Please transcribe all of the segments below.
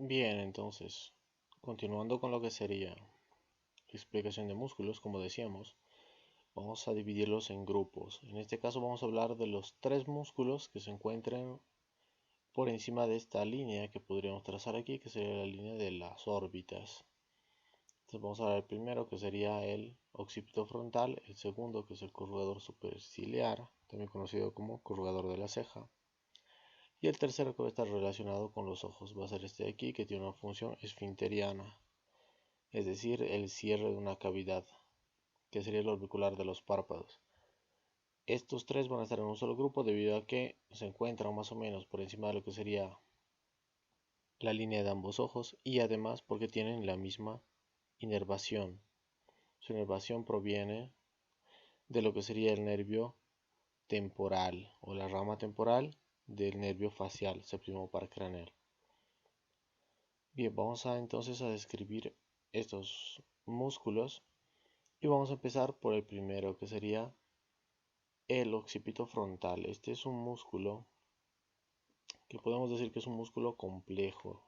Bien, entonces, continuando con lo que sería explicación de músculos, como decíamos, vamos a dividirlos en grupos. En este caso vamos a hablar de los tres músculos que se encuentran por encima de esta línea que podríamos trazar aquí, que sería la línea de las órbitas. Entonces vamos a ver el primero, que sería el occipito frontal, el segundo, que es el corrugador superciliar, también conocido como corrugador de la ceja, y el tercero, que va a estar relacionado con los ojos, va a ser este de aquí, que tiene una función esfinteriana, es decir, el cierre de una cavidad, que sería el orbicular de los párpados. Estos tres van a estar en un solo grupo debido a que se encuentran más o menos por encima de lo que sería la línea de ambos ojos y además porque tienen la misma inervación. Su inervación proviene de lo que sería el nervio temporal o la rama temporal del nervio facial, séptimo par craneal. Bien, vamos a entonces a describir estos músculos y vamos a empezar por el primero, que sería el occipito frontal. Este es un músculo que podemos decir que es un músculo complejo.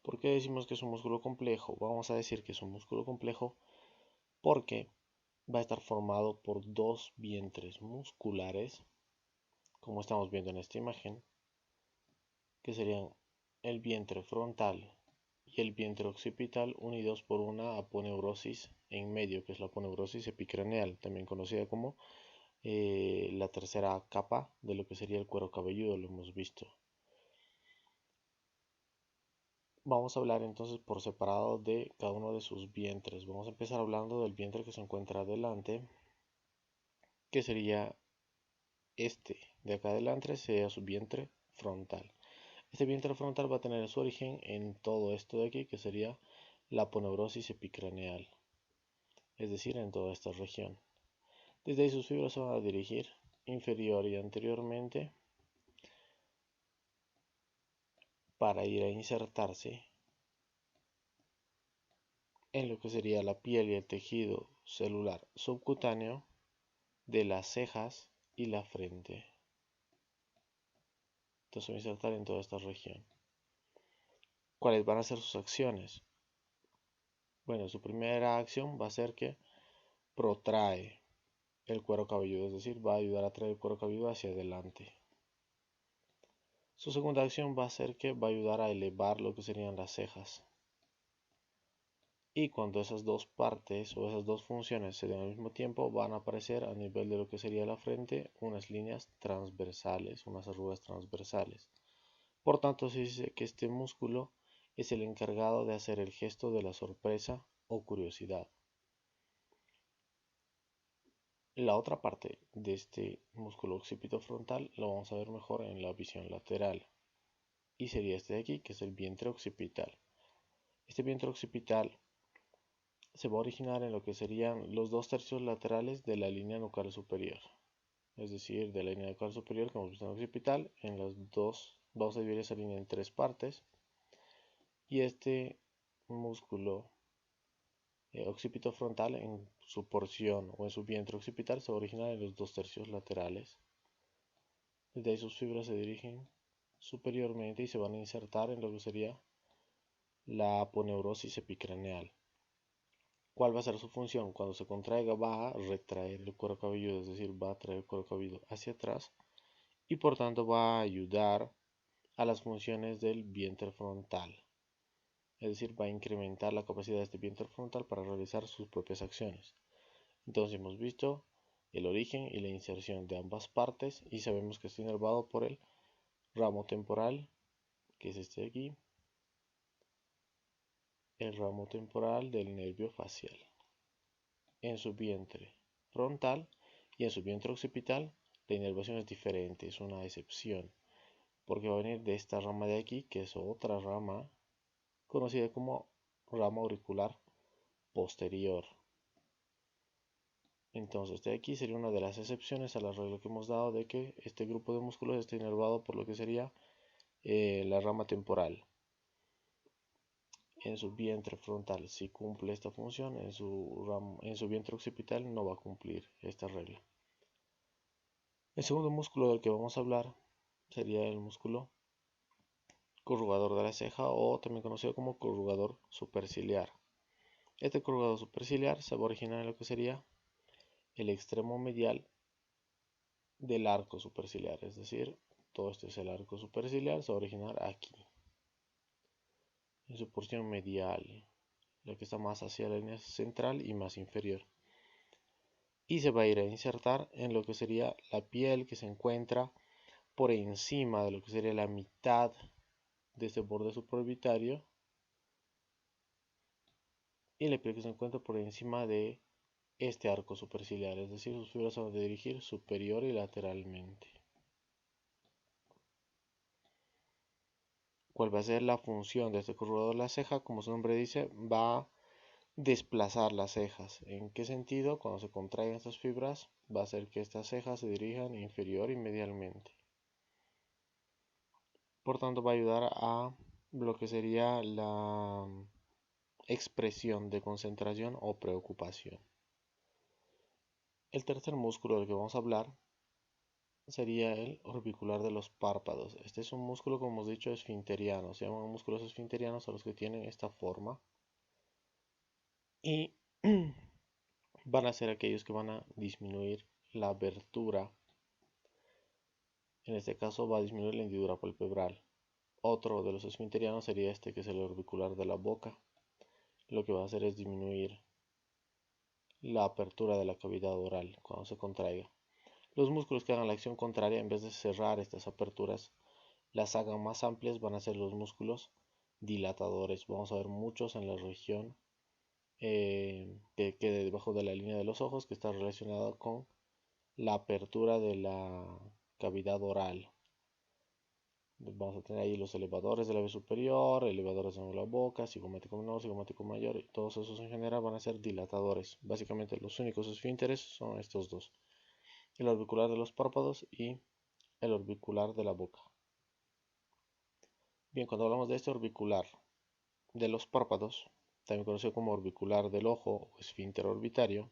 ¿Por qué decimos que es un músculo complejo? Vamos a decir que es un músculo complejo porque va a estar formado por dos vientres musculares, como estamos viendo en esta imagen, que serían el vientre frontal y el vientre occipital unidos por una aponeurosis en medio, que es la aponeurosis epicraneal, también conocida como la tercera capa de lo que sería el cuero cabelludo, lo hemos visto. Vamos a hablar entonces por separado de cada uno de sus vientres. Vamos a empezar hablando del vientre que se encuentra adelante, que sería este de acá adelante, sería su vientre frontal. Este vientre frontal va a tener su origen en todo esto de aquí, que sería la aponeurosis epicraneal, es decir, en toda esta región. Desde ahí sus fibras se van a dirigir inferior y anteriormente para ir a insertarse en lo que sería la piel y el tejido celular subcutáneo de las cejas y la frente. Entonces voy a insertar en toda esta región. ¿Cuáles van a ser sus acciones? Bueno, su primera acción va a ser que protrae el cuero cabelludo, es decir, va a ayudar a traer el cuero cabelludo hacia adelante. Su segunda acción va a ser que va a ayudar a elevar lo que serían las cejas. Y cuando esas dos partes o esas dos funciones se den al mismo tiempo, van a aparecer a nivel de lo que sería la frente unas líneas transversales, unas arrugas transversales. Por tanto, se dice que este músculo es el encargado de hacer el gesto de la sorpresa o curiosidad. La otra parte de este músculo occipito frontal lo vamos a ver mejor en la visión lateral. Y sería este de aquí, que es el vientre occipital. Este vientre occipital se va a originar en lo que serían los dos tercios laterales de la línea nucal superior. Es decir, de la línea nucal superior que hemos visto en el occipital, en las dos, vamos a dividir esa línea en tres partes. Y este músculo occipito frontal en su porción o en su vientre occipital se va a originar en los dos tercios laterales. Desde ahí sus fibras se dirigen superiormente y se van a insertar en lo que sería la aponeurosis epicraneal. ¿Cuál va a ser su función? Cuando se contraiga va a retraer el cuero cabelludo, es decir, va a traer el cuero cabelludo hacia atrás y por tanto va a ayudar a las funciones del vientre frontal. Es decir, va a incrementar la capacidad de este vientre frontal para realizar sus propias acciones. Entonces hemos visto el origen y la inserción de ambas partes y sabemos que está inervado por el ramo temporal, que es este de aquí, el ramo temporal del nervio facial. En su vientre frontal y en su vientre occipital la inervación es diferente, es una excepción, porque va a venir de esta rama de aquí, que es otra rama conocida como rama auricular posterior. Entonces, de aquí sería una de las excepciones a la regla que hemos dado de que este grupo de músculos está inervado por lo que sería la rama temporal. En su vientre frontal sí cumple esta función, en su vientre occipital no va a cumplir esta regla. El segundo músculo del que vamos a hablar sería el músculo corrugador de la ceja o también conocido como corrugador superciliar. Este corrugador superciliar se va a originar en lo que sería el extremo medial del arco superciliar, es decir, todo este es el arco superciliar, se va a originar aquí, en su porción medial, la que está más hacia la línea central y más inferior. Y se va a ir a insertar en lo que sería la piel que se encuentra por encima de lo que sería la mitad de este borde supraorbitario y la piel que se encuentra por encima de este arco superciliar, es decir, sus fibras se van a dirigir superior y lateralmente. ¿Cuál va a ser la función de este corrugador de la ceja? Como su nombre dice, va a desplazar las cejas. ¿En qué sentido? Cuando se contraigan estas fibras, va a hacer que estas cejas se dirijan inferior y medialmente. Por tanto, va a ayudar a lo que sería la expresión de concentración o preocupación. El tercer músculo del que vamos a hablar sería el orbicular de los párpados. Este es un músculo, como hemos dicho, esfinteriano. Se llaman músculos esfinterianos a los que tienen esta forma. Y van a ser aquellos que van a disminuir la abertura. En este caso va a disminuir la hendidura palpebral. Otro de los esfinterianos sería este, que es el orbicular de la boca. Lo que va a hacer es disminuir la apertura de la cavidad oral cuando se contraiga. Los músculos que hagan la acción contraria, en vez de cerrar estas aperturas, las hagan más amplias, van a ser los músculos dilatadores. Vamos a ver muchos en la región que quede debajo de la línea de los ojos, que está relacionada con la apertura de la cavidad oral. Vamos a tener ahí los elevadores del labio superior, elevadores de la boca, cigomático menor, cigomático mayor, y todos esos en general van a ser dilatadores. Básicamente los únicos esfínteres son estos dos, el orbicular de los párpados y el orbicular de la boca. Bien, cuando hablamos de este orbicular de los párpados, también conocido como orbicular del ojo o esfínter orbitario,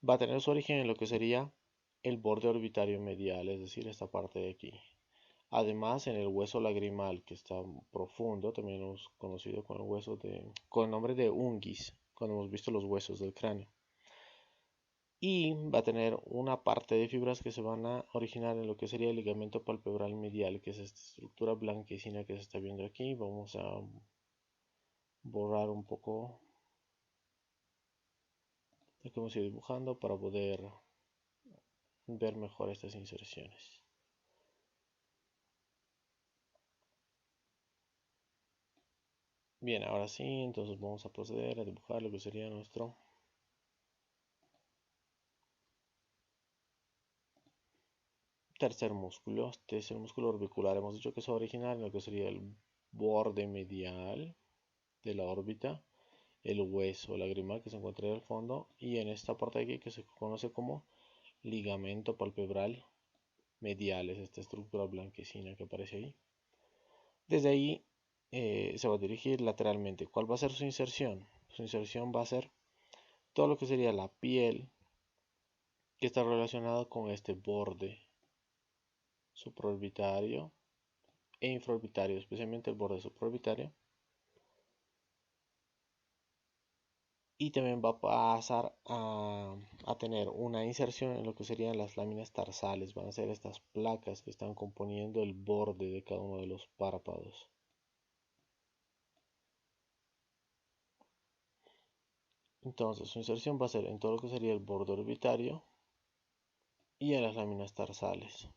va a tener su origen en lo que sería el borde orbitario medial, es decir, esta parte de aquí. Además, en el hueso lagrimal, que está profundo, también hemos conocido con el nombre de unguis, cuando hemos visto los huesos del cráneo. Y va a tener una parte de fibras que se van a originar en lo que sería el ligamento palpebral medial, que es esta estructura blanquecina que se está viendo aquí. Vamos a borrar un poco lo que hemos ido dibujando para poder ver mejor estas inserciones. Bien, ahora sí, entonces vamos a proceder a dibujar lo que sería nuestro tercer músculo. Este es el músculo orbicular. Hemos dicho que es original en lo que sería el borde medial de la órbita, el hueso lagrimal que se encuentra al fondo y en esta parte de aquí que se conoce como ligamento palpebral medial, es esta estructura blanquecina que aparece ahí. Desde ahí se va a dirigir lateralmente. ¿Cuál va a ser su inserción? Su inserción va a ser todo lo que sería la piel que está relacionado con este borde supraorbitario e infraorbitario, especialmente el borde supraorbitario. Y también va a pasar a tener una inserción en lo que serían las láminas tarsales. Van a ser estas placas que están componiendo el borde de cada uno de los párpados. Entonces su inserción va a ser en todo lo que sería el borde orbitario y en las láminas tarsales.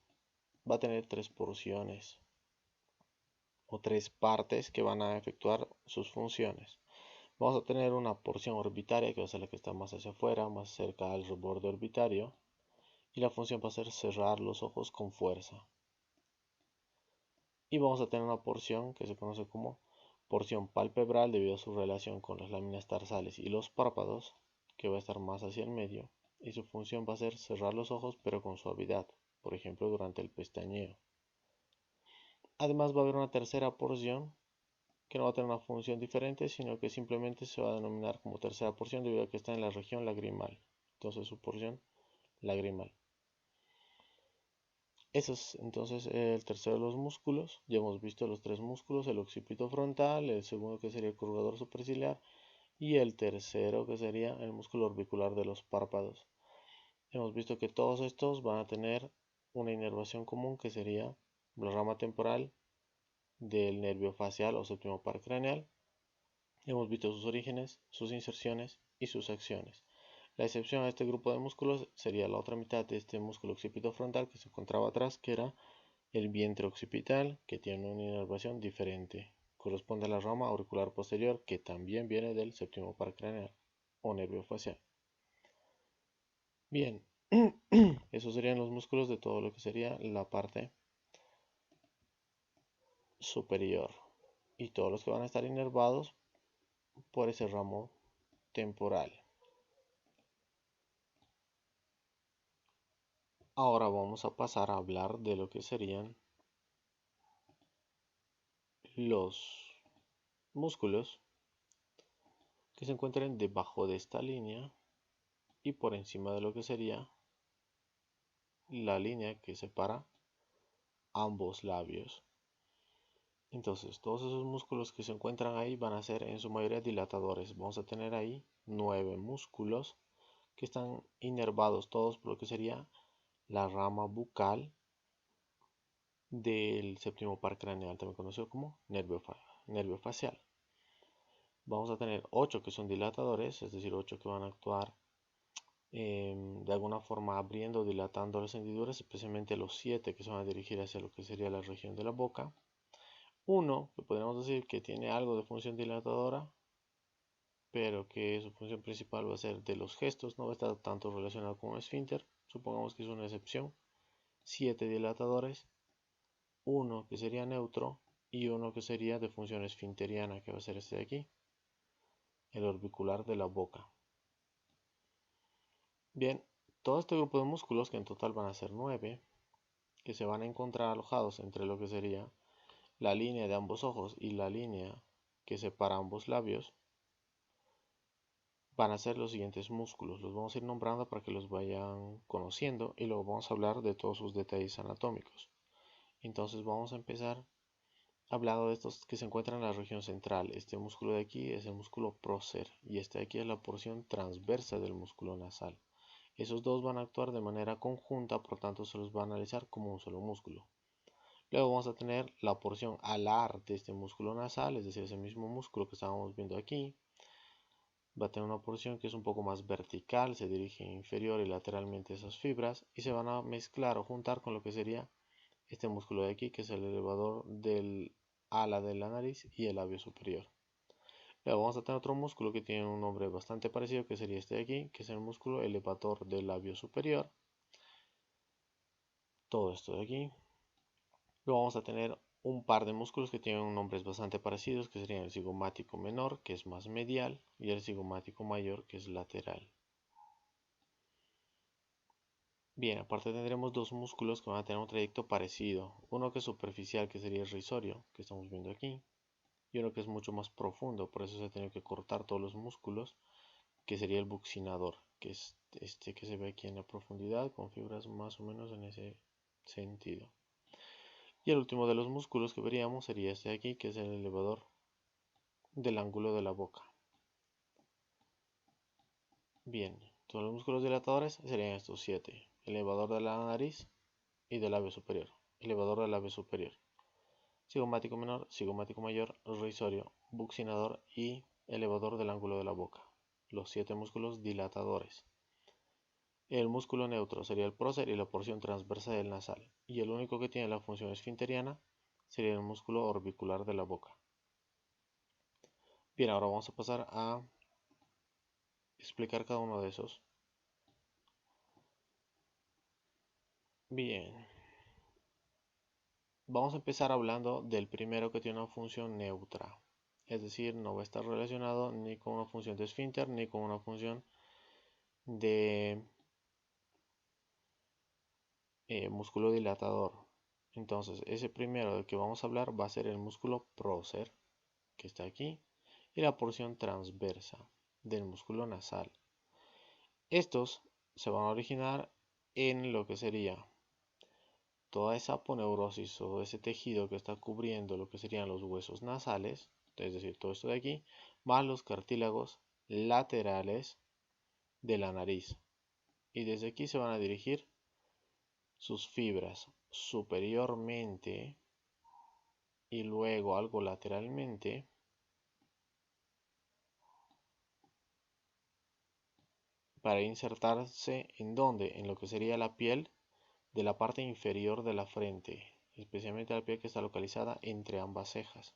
Va a tener tres porciones o tres partes que van a efectuar sus funciones. Vamos a tener una porción orbitaria que va a ser la que está más hacia afuera, más cerca al borde orbitario. Y la función va a ser cerrar los ojos con fuerza. Y vamos a tener una porción que se conoce como porción palpebral debido a su relación con las láminas tarsales y los párpados, que va a estar más hacia el medio. Y su función va a ser cerrar los ojos pero con suavidad, por ejemplo durante el pestañeo. Además va a haber una tercera porción que no va a tener una función diferente, sino que simplemente se va a denominar como tercera porción debido a que está en la región lagrimal. Entonces su porción lagrimal. Ese es entonces el tercero de los músculos. Ya hemos visto los tres músculos, el occipito frontal, el segundo que sería el corrugador superciliar y el tercero que sería el músculo orbicular de los párpados. Hemos visto que todos estos van a tener una inervación común que sería la rama temporal del nervio facial o séptimo par craneal. Hemos visto sus orígenes, sus inserciones y sus acciones. La excepción a este grupo de músculos sería la otra mitad de este músculo occipito frontal que se encontraba atrás, que era el vientre occipital, que tiene una inervación diferente. Corresponde a la rama auricular posterior, que también viene del séptimo par craneal o nervio facial. Bien, esos serían los músculos de todo lo que sería la parte superior y todos los que van a estar inervados por ese ramo temporal. Ahora vamos a pasar a hablar de lo que serían los músculos que se encuentran debajo de esta línea y por encima de lo que sería la línea que separa ambos labios. Entonces, todos esos músculos que se encuentran ahí van a ser en su mayoría dilatadores. Vamos a tener ahí 9 músculos que están inervados todos por lo que sería la rama bucal del séptimo par craneal, también conocido como nervio facial. Vamos a tener 8 que son dilatadores, es decir, 8 que van a actuar de alguna forma abriendo, dilatando las hendiduras, especialmente los 7 que se van a dirigir hacia lo que sería la región de la boca. Uno que podríamos decir que tiene algo de función dilatadora, pero que su función principal va a ser de los gestos, no va a estar tanto relacionado con el esfínter. Supongamos que es una excepción. 7 dilatadores, uno que sería neutro y uno que sería de función esfinteriana, que va a ser este de aquí, el orbicular de la boca. Bien, todo este grupo de músculos, que en total van a ser 9, que se van a encontrar alojados entre lo que sería la línea de ambos ojos y la línea que separa ambos labios, van a ser los siguientes músculos. Los vamos a ir nombrando para que los vayan conociendo y luego vamos a hablar de todos sus detalles anatómicos. Entonces vamos a empezar hablando de estos que se encuentran en la región central. Este músculo de aquí es el músculo prócer y este de aquí es la porción transversa del músculo nasal. Esos dos van a actuar de manera conjunta, por tanto se los va a analizar como un solo músculo. Luego vamos a tener la porción alar de este músculo nasal, es decir, ese mismo músculo que estábamos viendo aquí. Va a tener una porción que es un poco más vertical, se dirige inferior y lateralmente esas fibras y se van a mezclar o juntar con lo que sería este músculo de aquí, que es el elevador del ala de la nariz y el labio superior. Luego vamos a tener otro músculo que tiene un nombre bastante parecido, que sería este de aquí, que es el músculo elevador del labio superior. Todo esto de aquí. Luego vamos a tener un par de músculos que tienen nombres bastante parecidos, que serían el cigomático menor, que es más medial, y el cigomático mayor, que es lateral. Bien, aparte tendremos dos músculos que van a tener un trayecto parecido. Uno que es superficial, que sería el rizorio, que estamos viendo aquí, y uno que es mucho más profundo, por eso se ha tenido que cortar todos los músculos, que sería el buccinador, que es este que se ve aquí en la profundidad, con fibras más o menos en ese sentido. Y el último de los músculos que veríamos sería este de aquí, que es el elevador del ángulo de la boca. Bien, todos los músculos dilatadores serían estos 7. Elevador de la nariz y del labio superior. Elevador del labio superior. Cigomático menor, cigomático mayor, rizorio, buccinador y elevador del ángulo de la boca. Los 7 músculos dilatadores. El músculo neutro sería el prócer y la porción transversa del nasal. Y el único que tiene la función esfinteriana sería el músculo orbicular de la boca. Bien, ahora vamos a pasar a explicar cada uno de esos. Bien, vamos a empezar hablando del primero que tiene una función neutra. Es decir, no va a estar relacionado ni con una función de esfínter ni con una función de músculo dilatador. Entonces, ese primero del que vamos a hablar va a ser el músculo prócer, que está aquí, y la porción transversa del músculo nasal. Estos se van a originar en lo que sería toda esa aponeurosis o ese tejido que está cubriendo lo que serían los huesos nasales, es decir, todo esto de aquí, más los cartílagos laterales de la nariz. Y desde aquí se van a dirigir sus fibras superiormente y luego algo lateralmente para insertarse en donde, en lo que sería la piel de la parte inferior de la frente, especialmente la piel que está localizada entre ambas cejas.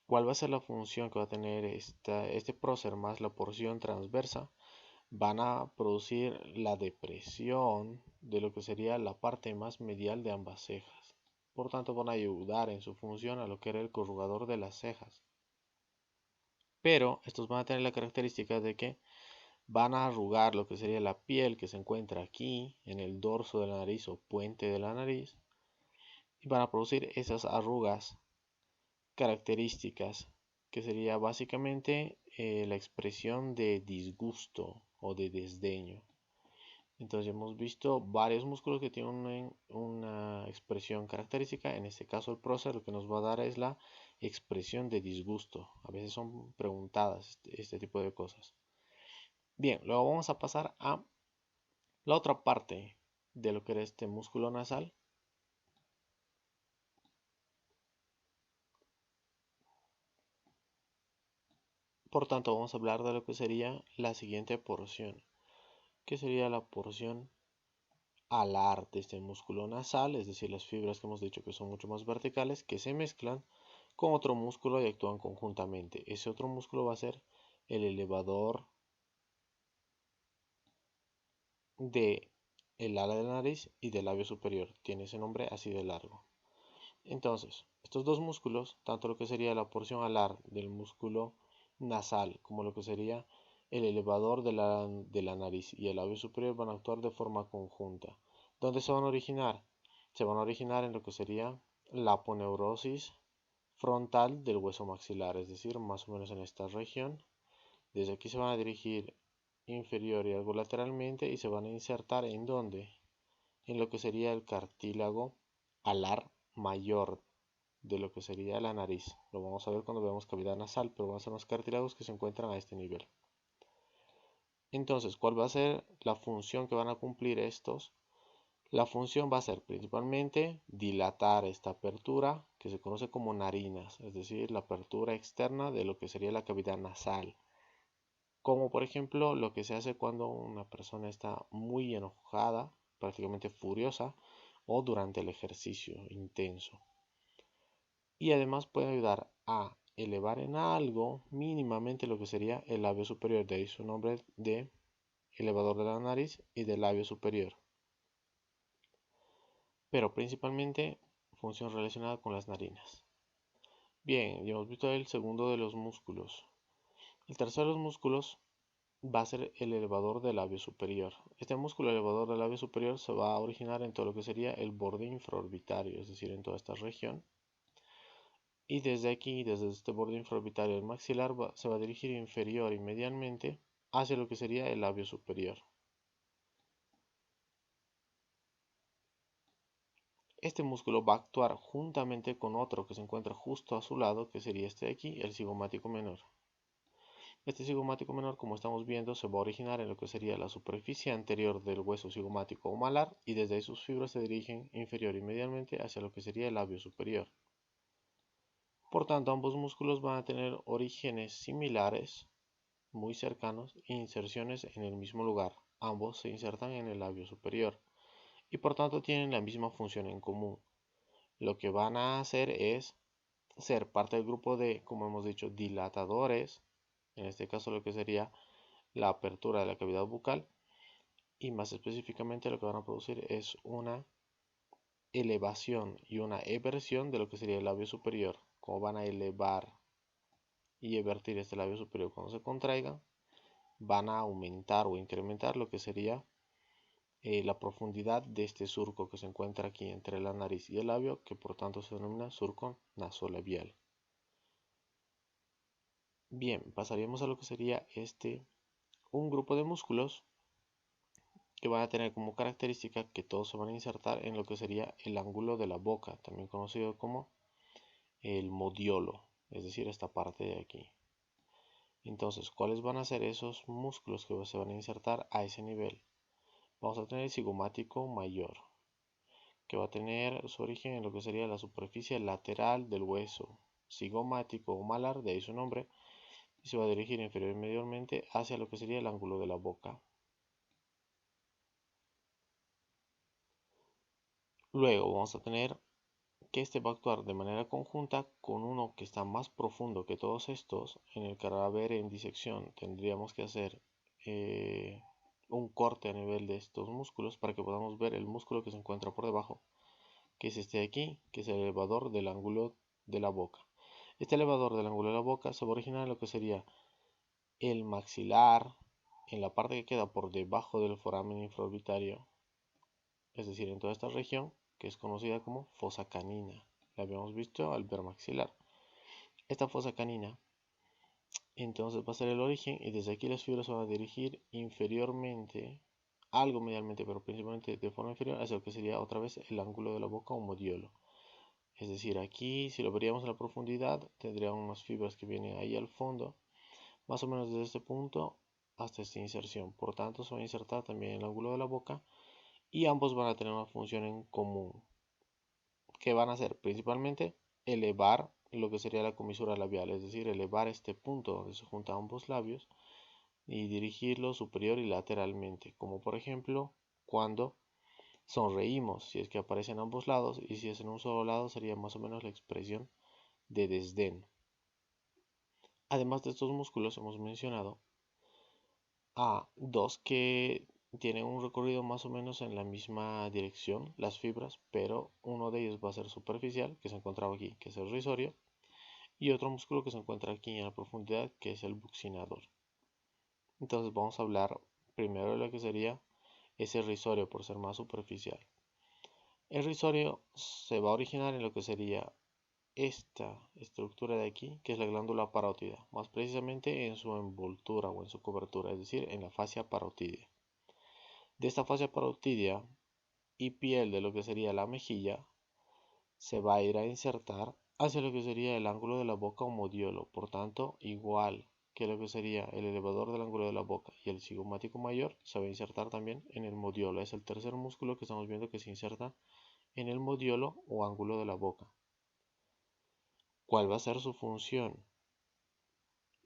¿Cuál va a ser la función que va a tener este prócer más la porción transversa? Van a producir la depresión de lo que sería la parte más medial de ambas cejas. Por tanto, van a ayudar en su función a lo que era el corrugador de las cejas. Pero estos van a tener la característica de que van a arrugar lo que sería la piel que se encuentra aquí en el dorso de la nariz o puente de la nariz y van a producir esas arrugas características que sería básicamente la expresión de disgusto o de desdeño. Entonces hemos visto varios músculos que tienen una expresión característica. En este caso el prócer lo que nos va a dar es la expresión de disgusto. A veces son preguntadas este tipo de cosas. Bien, luego vamos a pasar a la otra parte de lo que era este músculo nasal. Por tanto, vamos a hablar de lo que sería la siguiente porción, que sería la porción alar de este músculo nasal, es decir, las fibras que hemos dicho que son mucho más verticales, que se mezclan con otro músculo y actúan conjuntamente. Ese otro músculo va a ser el elevador de el ala de la nariz y del labio superior. Tiene ese nombre así de largo. Entonces, estos dos músculos, tanto lo que sería la porción alar del músculo nasal como lo que sería el elevador de la nariz y el labio superior van a actuar de forma conjunta. ¿Dónde se van a originar? Se van a originar en lo que sería la aponeurosis frontal del hueso maxilar, es decir, más o menos en esta región. Desde aquí se van a dirigir inferior y algo lateralmente y se van a insertar en donde, en lo que sería el cartílago alar mayor de lo que sería la nariz. Lo vamos a ver cuando veamos cavidad nasal, pero van a ser los cartílagos que se encuentran a este nivel. Entonces, ¿cuál va a ser la función que van a cumplir estos? La función va a ser principalmente dilatar esta apertura que se conoce como narinas, es decir, la apertura externa de lo que sería la cavidad nasal. Como por ejemplo lo que se hace cuando una persona está muy enojada, prácticamente furiosa, o durante el ejercicio intenso. Y además puede ayudar a elevar en algo mínimamente lo que sería el labio superior, de ahí su nombre de elevador de la nariz y del labio superior. Pero principalmente función relacionada con las narinas. Bien, ya hemos visto el segundo de los músculos. El tercero de los músculos va a ser el elevador del labio superior. Este músculo elevador del labio superior se va a originar en todo lo que sería el borde infraorbitario, es decir, en toda esta región. Y desde aquí, desde este borde infraorbitario del maxilar, se va a dirigir inferior y medialmente hacia lo que sería el labio superior. Este músculo va a actuar juntamente con otro que se encuentra justo a su lado, que sería este de aquí, el cigomático menor. Este cigomático menor, como estamos viendo, se va a originar en lo que sería la superficie anterior del hueso cigomático o malar y desde ahí sus fibras se dirigen inferior y medialmente hacia lo que sería el labio superior. Por tanto, ambos músculos van a tener orígenes similares, muy cercanos, e inserciones en el mismo lugar. Ambos se insertan en el labio superior y por tanto tienen la misma función en común. Lo que van a hacer es ser parte del grupo de, como hemos dicho, dilatadores, en este caso lo que sería la apertura de la cavidad bucal, y más específicamente lo que van a producir es una elevación y una eversión de lo que sería el labio superior. Como van a elevar y evertir este labio superior cuando se contraiga, van a aumentar o incrementar lo que sería la profundidad de este surco que se encuentra aquí entre la nariz y el labio, que por tanto se denomina surco nasolabial. Bien, pasaríamos a lo que sería un grupo de músculos que van a tener como característica que todos se van a insertar en lo que sería el ángulo de la boca, también conocido como el modiolo, es decir, esta parte de aquí. Entonces, ¿cuáles van a ser esos músculos que se van a insertar a ese nivel? Vamos a tener el cigomático mayor, que va a tener su origen en lo que sería la superficie lateral del hueso cigomático o malar, de ahí su nombre, y se va a dirigir inferior y medialmente hacia lo que sería el ángulo de la boca. Luego vamos a tener que este va a actuar de manera conjunta con uno que está más profundo que todos estos. En el cadáver en disección tendríamos que hacer un corte a nivel de estos músculos para que podamos ver el músculo que se encuentra por debajo, que es este de aquí, que es el elevador del ángulo de la boca. Este elevador del ángulo de la boca se va a originar en lo que sería el maxilar, en la parte que queda por debajo del foramen infraorbitario, es decir, en toda esta región que es conocida como fosa canina. La habíamos visto al ver maxilar. Esta fosa canina entonces va a ser el origen y desde aquí las fibras se van a dirigir inferiormente, algo medialmente, pero principalmente de forma inferior, hacia lo que sería otra vez el ángulo de la boca o modiolo. Es decir, aquí si lo veríamos en la profundidad, tendríamos unas fibras que vienen ahí al fondo, más o menos desde este punto hasta esta inserción. Por tanto, se va a insertar también el ángulo de la boca y ambos van a tener una función en común, que van a hacer principalmente elevar lo que sería la comisura labial, es decir, elevar este punto donde se juntan ambos labios y dirigirlo superior y lateralmente, como por ejemplo cuando sonreímos, si es que aparece en ambos lados, y si es en un solo lado sería más o menos la expresión de desdén. Además de estos músculos hemos mencionado a dos que tienen un recorrido más o menos en la misma dirección, las fibras, pero uno de ellos va a ser superficial, que se encontraba aquí, que es el risorio, y otro músculo que se encuentra aquí en la profundidad, que es el buccinador. Entonces vamos a hablar primero de lo que sería ese risorio, por ser más superficial. El risorio se va a originar en lo que sería esta estructura de aquí, que es la glándula parótida, más precisamente en su envoltura o en su cobertura, es decir, en la fascia parotidia. De esta fascia parotidia y piel de lo que sería la mejilla, se va a ir a insertar hacia lo que sería el ángulo de la boca o modiolo, por tanto, igual que lo que sería el elevador del ángulo de la boca y el cigomático mayor, se va a insertar también en el modiolo. Es el tercer músculo que estamos viendo que se inserta en el modiolo o ángulo de la boca. ¿Cuál va a ser su función?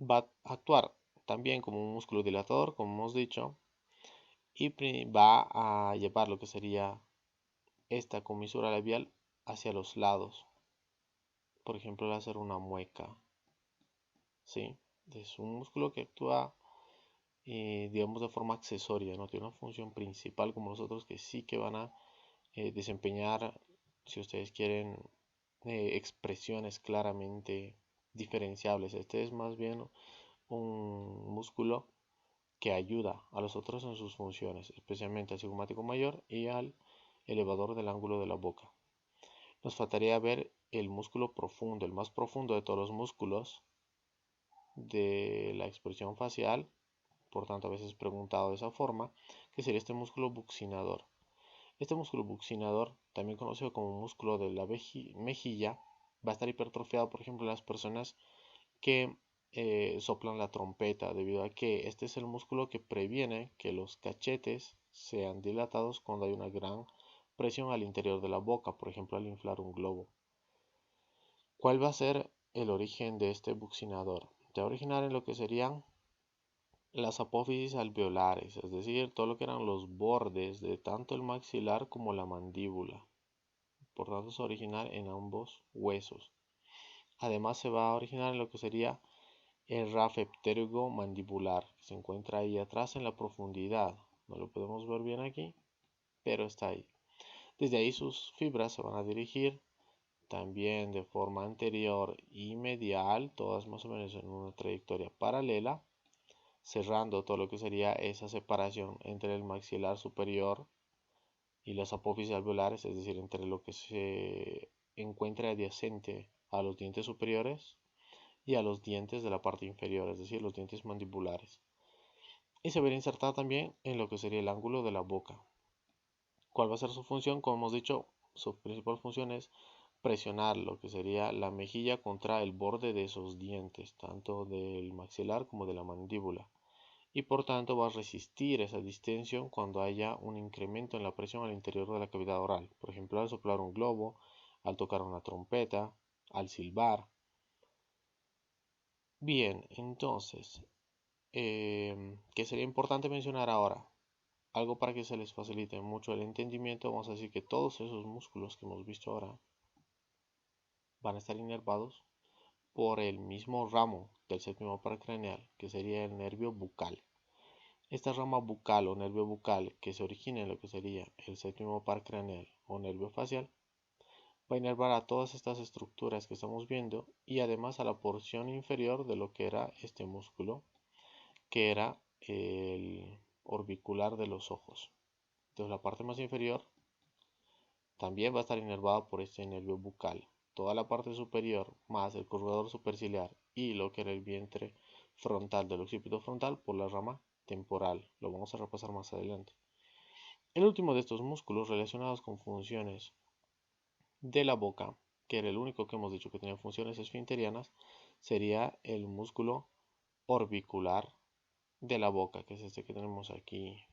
Va a actuar también como un músculo dilatador, como hemos dicho, y va a llevar lo que sería esta comisura labial hacia los lados. Por ejemplo, al hacer una mueca, ¿sí? Es un músculo que actúa, digamos, de forma accesoria, no tiene una función principal como los otros que sí que van a desempeñar, si ustedes quieren, expresiones claramente diferenciables. Este es más bien un músculo que ayuda a los otros en sus funciones, especialmente al cigomático mayor y al elevador del ángulo de la boca. Nos faltaría ver el músculo profundo, el más profundo de todos los músculos de la expresión facial, por tanto a veces preguntado de esa forma, que sería este músculo buccinador. Este músculo buccinador, también conocido como músculo de la mejilla, va a estar hipertrofiado, por ejemplo, en las personas que soplan la trompeta, debido a que este es el músculo que previene que los cachetes sean dilatados cuando hay una gran presión al interior de la boca, por ejemplo, al inflar un globo. ¿Cuál va a ser el origen de este buccinador? Se va a originar en lo que serían las apófisis alveolares, es decir, todo lo que eran los bordes de tanto el maxilar como la mandíbula. Por tanto, se va a originar en ambos huesos. Además, se va a originar en lo que sería el RAF mandibular, que se encuentra ahí atrás en la profundidad. No lo podemos ver bien aquí, pero está ahí. Desde ahí sus fibras se van a dirigir también de forma anterior y medial, todas más o menos en una trayectoria paralela, cerrando todo lo que sería esa separación entre el maxilar superior y las apófisis alveolares, es decir, entre lo que se encuentra adyacente a los dientes superiores y a los dientes de la parte inferior, es decir, los dientes mandibulares. y se verá insertada también en lo que sería el ángulo de la boca. ¿Cuál va a ser su función? Como hemos dicho, su principal función es presionar lo que sería la mejilla contra el borde de esos dientes, tanto del maxilar como de la mandíbula, y por tanto va a resistir esa distensión cuando haya un incremento en la presión al interior de la cavidad oral, por ejemplo al soplar un globo, al tocar una trompeta, al silbar. Bien, entonces, ¿qué sería importante mencionar ahora? Algo para que se les facilite mucho el entendimiento, vamos a decir que todos esos músculos que hemos visto ahora van a estar inervados por el mismo ramo del séptimo par craneal, que sería el nervio bucal. Esta rama bucal o nervio bucal que se origina en lo que sería el séptimo par craneal o nervio facial va a inervar a todas estas estructuras que estamos viendo y además a la porción inferior de lo que era este músculo, que era el orbicular de los ojos. Entonces la parte más inferior también va a estar inervada por este nervio bucal. Toda la parte superior más el corredor superciliar y lo que era el vientre frontal del occipito frontal por la rama temporal. Lo vamos a repasar más adelante. El último de estos músculos relacionados con funciones de la boca, que era el único que hemos dicho que tenía funciones esfinterianas, sería el músculo orbicular de la boca, que es este que tenemos aquí.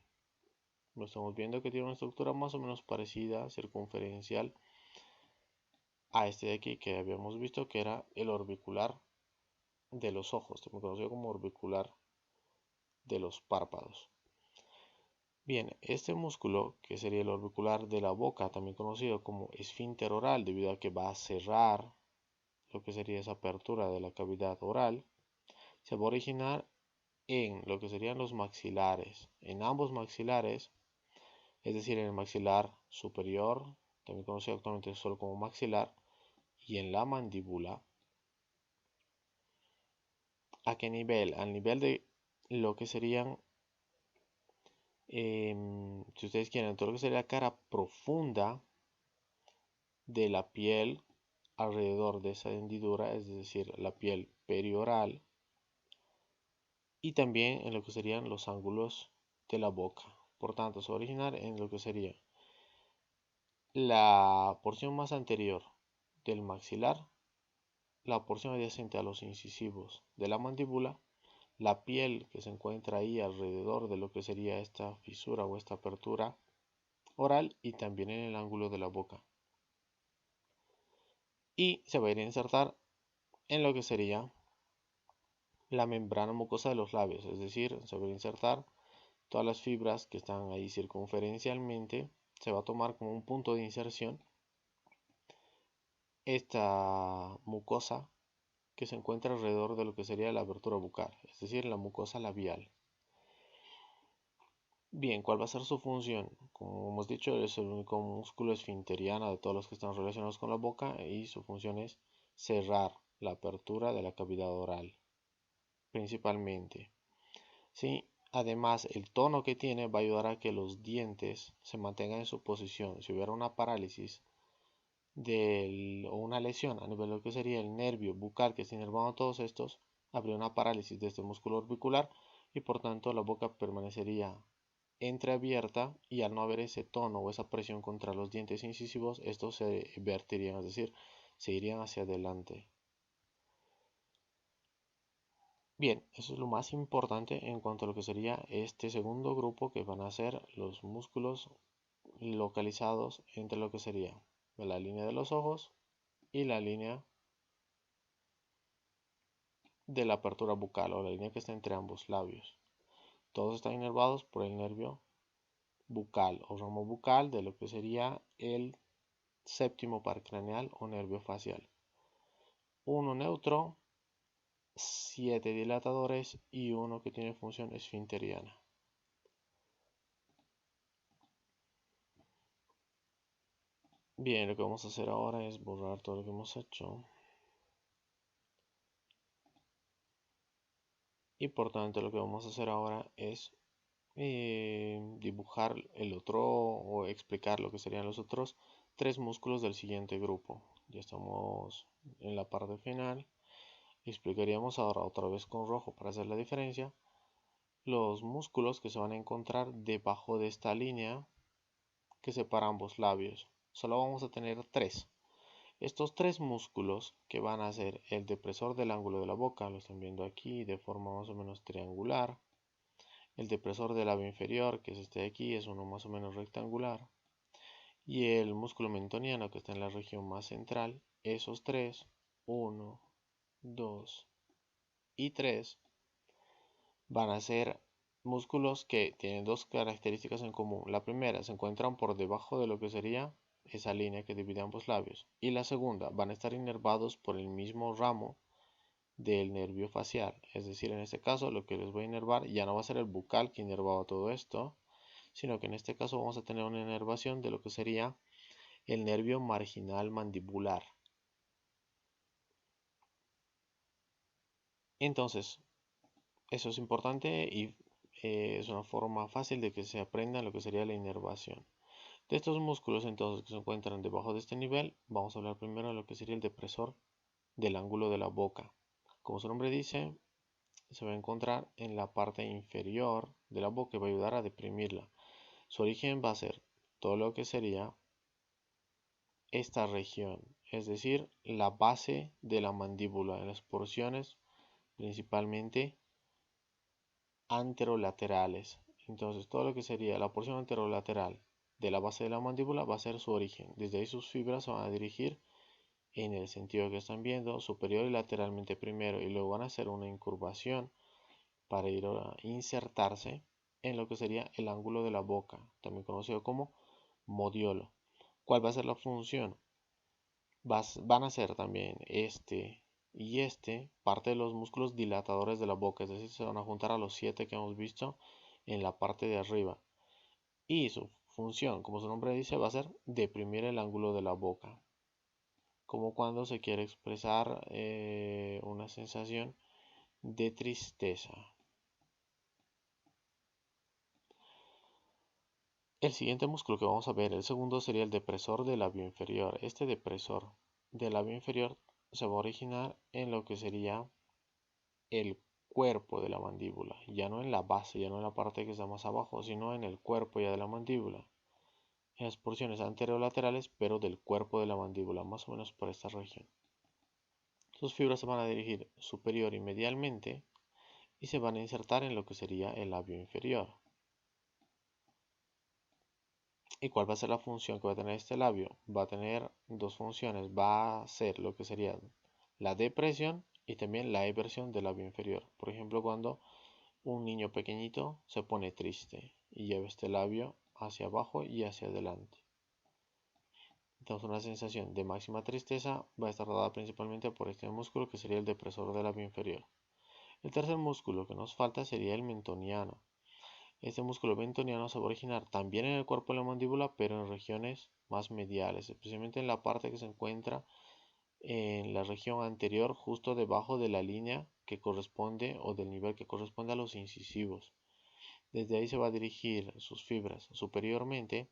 Lo estamos viendo que tiene una estructura más o menos parecida, circunferencial, a este de aquí que habíamos visto que era el orbicular de los ojos, también conocido como orbicular de los párpados. Bien, este músculo, que sería el orbicular de la boca, también conocido como esfínter oral, debido a que va a cerrar lo que sería esa apertura de la cavidad oral, se va a originar en lo que serían los maxilares, en ambos maxilares, es decir, en el maxilar superior, también conocido actualmente solo como maxilar, y en la mandíbula. ¿A qué nivel? Al nivel de lo que serían, si ustedes quieren, todo lo que sería la cara profunda de la piel alrededor de esa hendidura, es decir, la piel perioral, y también en lo que serían los ángulos de la boca. Por tanto, se va a originar en lo que sería la porción más anterior del maxilar, la porción adyacente a los incisivos de la mandíbula, la piel que se encuentra ahí alrededor de lo que sería esta fisura o esta apertura oral y también en el ángulo de la boca. Y se va a ir a insertar en lo que sería la membrana mucosa de los labios, es decir, se va a insertar todas las fibras que están ahí circunferencialmente, se va a tomar como un punto de inserción esta mucosa que se encuentra alrededor de lo que sería la abertura bucal, es decir, la mucosa labial. Bien, ¿cuál va a ser su función? Como hemos dicho, es el único músculo esfinteriano de todos los que están relacionados con la boca y su función es cerrar la apertura de la cavidad oral, principalmente. ¿Sí? Además, el tono que tiene va a ayudar a que los dientes se mantengan en su posición. Si hubiera una parálisis o una lesión a nivel de lo que sería el nervio bucal que está inervando todos estos, habría una parálisis de este músculo orbicular y por tanto la boca permanecería entreabierta y al no haber ese tono o esa presión contra los dientes incisivos, estos se vertirían, es decir, se irían hacia adelante. Bien, eso es lo más importante en cuanto a lo que sería este segundo grupo que van a ser los músculos localizados entre lo que sería la línea de los ojos y la línea de la apertura bucal o la línea que está entre ambos labios. Todos están inervados por el nervio bucal o ramo bucal de lo que sería el séptimo par craneal o nervio facial. Uno neutro, 7 dilatadores y uno que tiene función esfinteriana. Bien, lo que vamos a hacer ahora es borrar todo lo que hemos hecho. Y por tanto lo que vamos a hacer ahora es dibujar el otro o explicar lo que serían los otros tres músculos del siguiente grupo. Ya estamos en la parte final. Explicaríamos ahora otra vez con rojo para hacer la diferencia los músculos que se van a encontrar debajo de esta línea que separa ambos labios. Solo vamos a tener tres. Estos tres músculos que van a ser el depresor del ángulo de la boca, lo están viendo aquí de forma más o menos triangular. El depresor del labio inferior, que es este de aquí, es uno más o menos rectangular. Y el músculo mentoniano, que está en la región más central, esos tres, 1, 2 y 3, van a ser músculos que tienen dos características en común. La primera, se encuentran por debajo de lo que sería esa línea que divide ambos labios. Y la segunda, van a estar inervados por el mismo ramo del nervio facial. Es decir, en este caso lo que les voy a inervar ya no va a ser el bucal que inervaba todo esto, sino que en este caso vamos a tener una inervación de lo que sería el nervio marginal mandibular. Entonces, eso es importante y es una forma fácil de que se aprenda lo que sería la inervación. De estos músculos entonces que se encuentran debajo de este nivel, vamos a hablar primero de lo que sería el depresor del ángulo de la boca. Como su nombre dice, se va a encontrar en la parte inferior de la boca y va a ayudar a deprimirla. Su origen va a ser todo lo que sería esta región, es decir, la base de la mandíbula, en las porciones principalmente anterolaterales. Entonces, todo lo que sería la porción anterolateral de la base de la mandíbula va a ser su origen. Desde ahí sus fibras se van a dirigir en el sentido que están viendo, superior y lateralmente primero, y luego van a hacer una incurvación para ir a insertarse en lo que sería el ángulo de la boca, también conocido como modiolo. ¿Cuál va a ser la función? Van a ser también este y este parte de los músculos dilatadores de la boca, es decir, se van a juntar a los 7 que hemos visto en la parte de arriba. Y su función, como su nombre dice, va a ser deprimir el ángulo de la boca, como cuando se quiere expresar una sensación de tristeza. El siguiente músculo que vamos a ver, el segundo, sería el depresor del labio inferior. Este depresor del labio inferior se va a originar en lo que sería el cuerpo de la mandíbula, ya no en la base, ya no en la parte que está más abajo, sino en el cuerpo ya de la mandíbula, en las porciones anterolaterales, pero del cuerpo de la mandíbula, más o menos por esta región. Sus fibras se van a dirigir superior y medialmente y se van a insertar en lo que sería el labio inferior. ¿Y cuál va a ser la función que va a tener este labio? Va a tener dos funciones. Va a ser lo que sería la depresión y también la eversión del labio inferior. Por ejemplo, cuando un niño pequeñito se pone triste y lleva este labio hacia abajo y hacia adelante. Entonces una sensación de máxima tristeza va a estar dada principalmente por este músculo que sería el depresor del labio inferior. El tercer músculo que nos falta sería el mentoniano. Este músculo mentoniano se va a originar también en el cuerpo de la mandíbula, pero en regiones más mediales, especialmente en la parte que se encuentra en la región anterior, justo debajo de la línea que corresponde o del nivel que corresponde a los incisivos. Desde ahí se va a dirigir sus fibras superiormente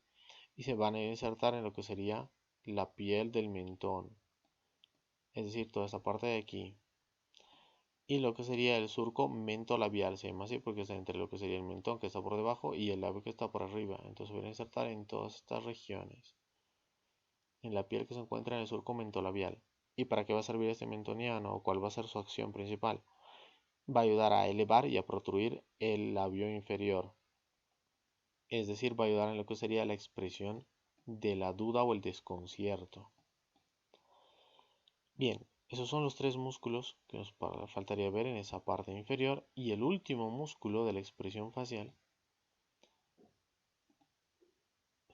y se van a insertar en lo que sería la piel del mentón, es decir, toda esta parte de aquí. Y lo que sería el surco mentolabial, se llama así porque está entre lo que sería el mentón que está por debajo y el labio que está por arriba. Entonces voy a insertar en todas estas regiones, en la piel que se encuentra en el surco mentolabial. ¿Y para qué va a servir este mentoniano o cuál va a ser su acción principal? Va a ayudar a elevar y a protruir el labio inferior, es decir, va a ayudar en lo que sería la expresión de la duda o el desconcierto. Bien, esos son los tres músculos que nos faltaría ver en esa parte inferior. Y el último músculo de la expresión facial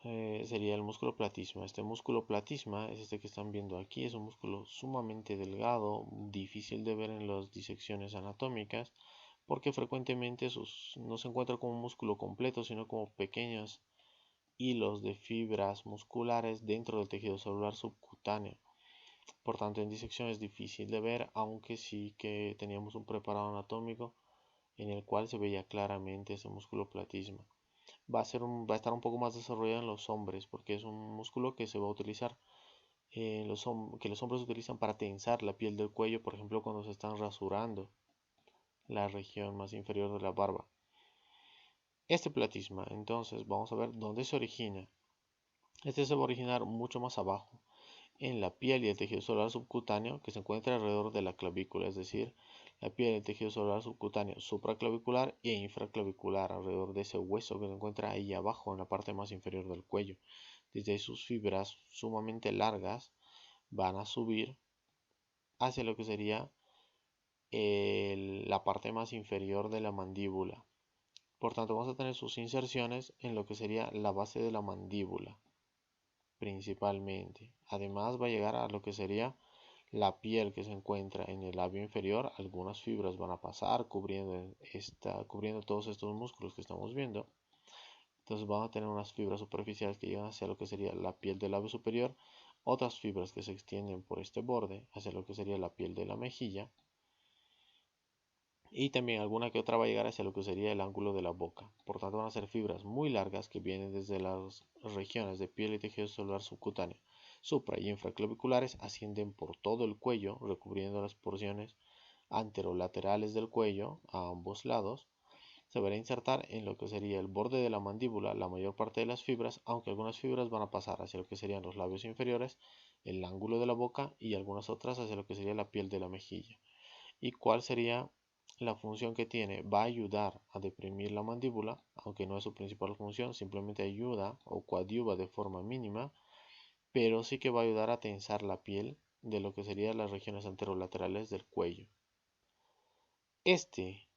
sería el músculo platisma. Este músculo platisma es este que están viendo aquí. Es un músculo sumamente delgado, difícil de ver en las disecciones anatómicas, porque frecuentemente no se encuentra como un músculo completo, sino como pequeños hilos de fibras musculares dentro del tejido celular subcutáneo. Por tanto, en disección es difícil de ver, aunque sí que teníamos un preparado anatómico en el cual se veía claramente ese músculo platisma. Va a estar un poco más desarrollado en los hombres, porque es un músculo que se va a utilizar, que los hombres utilizan para tensar la piel del cuello, por ejemplo, cuando se están rasurando la región más inferior de la barba. Este platisma, entonces, vamos a ver dónde se origina. Este se va a originar mucho más abajo, en la piel y el tejido celular subcutáneo que se encuentra alrededor de la clavícula, es decir, la piel y el tejido celular subcutáneo supraclavicular e infraclavicular, alrededor de ese hueso que se encuentra ahí abajo en la parte más inferior del cuello. Desde ahí sus fibras sumamente largas van a subir hacia lo que sería la parte más inferior de la mandíbula. Por tanto, vamos a tener sus inserciones en lo que sería la base de la mandíbula, principalmente. Además, va a llegar a lo que sería la piel que se encuentra en el labio inferior. Algunas fibras van a pasar cubriendo todos estos músculos que estamos viendo. Entonces van a tener unas fibras superficiales que llegan hacia lo que sería la piel del labio superior, otras fibras que se extienden por este borde hacia lo que sería la piel de la mejilla, y también alguna que otra va a llegar hacia lo que sería el ángulo de la boca. Por tanto, van a ser fibras muy largas que vienen desde las regiones de piel y tejido celular subcutáneo, supra y infraclaviculares, ascienden por todo el cuello, recubriendo las porciones anterolaterales del cuello a ambos lados. Se verá insertar en lo que sería el borde de la mandíbula la mayor parte de las fibras, aunque algunas fibras van a pasar hacia lo que serían los labios inferiores, el ángulo de la boca y algunas otras hacia lo que sería la piel de la mejilla. ¿Y cuál sería la función que tiene? Va a ayudar a deprimir la mandíbula, aunque no es su principal función, simplemente ayuda o coadyuva de forma mínima, pero sí que va a ayudar a tensar la piel de lo que serían las regiones anterolaterales del cuello. Este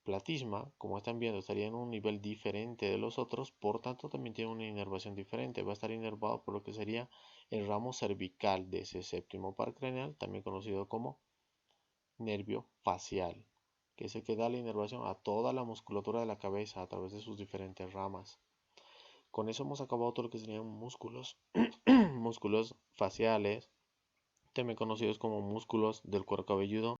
platisma, como están viendo, estaría en un nivel diferente de los otros, por tanto también tiene una inervación diferente. Va a estar inervado por lo que sería el ramo cervical de ese séptimo par craneal, también conocido como nervio facial, que es el que da la inervación a toda la musculatura de la cabeza a través de sus diferentes ramas. Con eso hemos acabado todo lo que serían músculos, músculos faciales, también conocidos como músculos del cuero cabelludo.